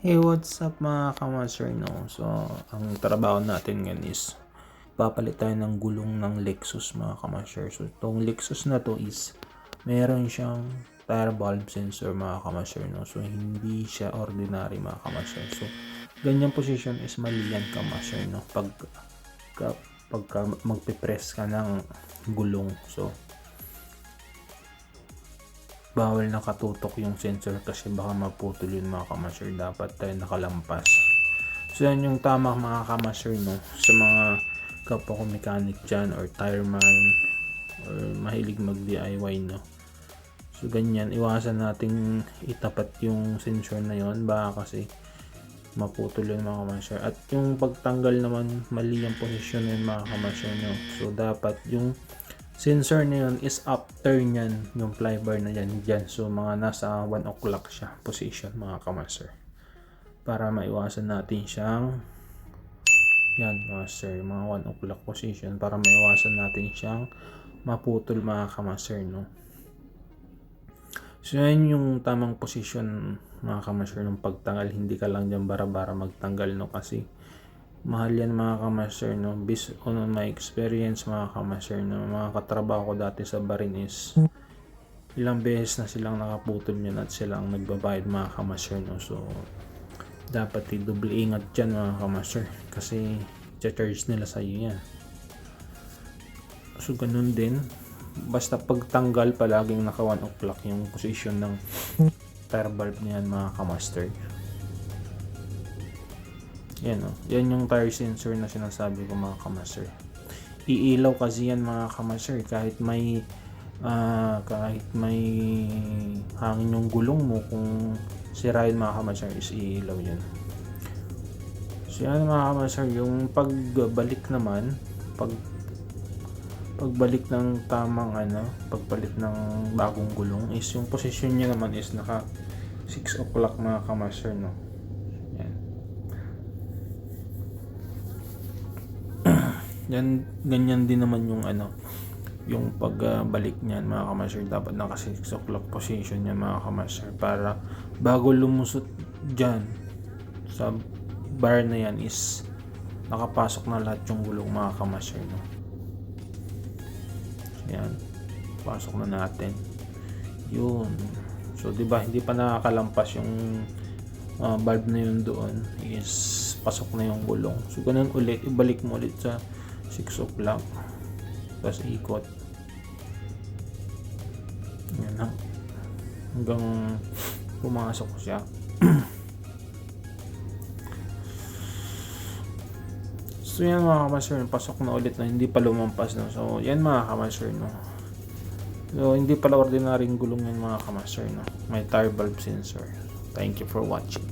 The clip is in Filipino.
Hey, what's up mga kamaster, no? So, ang trabaho natin ngayon is papalit tayo ng gulong ng Lexus mga kamaster. So, itong Lexus na to is meron siyang tire valve sensor mga kamaster, no? So, hindi siya ordinary mga kamaster. So, ganyang position is mali yan kamaster, no? Pagka magpipress ka ng gulong. So, bawal nakatutok yung sensor kasi baka maputol yun mga kamaster. Dapat tayo nakalampas. So yan yung tama mga kamaster, no? Sa mga kapwa ko mechanic dyan or tireman or mahilig mag DIY, no? So ganyan, iwasan nating itapat yung sensor na yon, baka kasi maputol yun mga kamaster. At yung pagtanggal naman, mali yung posisyon yun mga kamaster, no? So dapat yung sensor na yun is after nyan, yung flybar na yan dyan. So mga nasa 1 o'clock siya position mga kamaster, para maiwasan natin siyang yan master, mga 1 o'clock position, para maiwasan natin siyang maputol mga kamaster, no? So yan yung tamang position mga kamaster ng pagtanggal. Hindi ka lang dyan bara-bara magtanggal, no? Kasi mahal yan mga kamaster, no? Based on my experience mga kamaster, no? Mga katrabaho ko dati sa Barin is ilang beses na silang nakaputol yan at sila ang nagbabayad mga kamaster, no? So dapat i-double ingat dyan mga kamaster kasi charge nila sa iyo yan. So ganun din, basta pagtanggal palaging naka 1 o'clock yung position ng tire valve niyan mga kamaster. Yan, oh. Yan yung tire sensor na sinasabi ko mga kamaster. Iilaw kasi yan mga kamaster kahit may hangin yung gulong mo. Kung sirain mga kamaster is iilaw yan. So yan mga kamaster, yung pagbalik naman, pagbalik ng tamang pagbalik ng bagong gulong is yung position niya naman is naka 6 o'clock mga kamaster, no? Yan, ganyan din naman yung yung pagbalik niyan mga kamaster. Dapat naka 6 o'clock position yan mga kamaster, para bago lumusot dyan sa bar na yan is nakapasok na lahat yung gulong mga kamaster, no? Yan, pasok na natin yun. So diba hindi pa nakakalampas yung valve na yun, doon is pasok na yung gulong. So ganun ulit, ibalik mo ulit sa 6 o'clock, tapos ikot yan na hanggang pumasok siya. So yan mga kamaster, pasok na ulit na hindi pa lumampas, no? So yan mga kamaster, no? So hindi pala ordinaryong gulong yan mga kamaster, no? May tire valve sensor. Thank you for watching.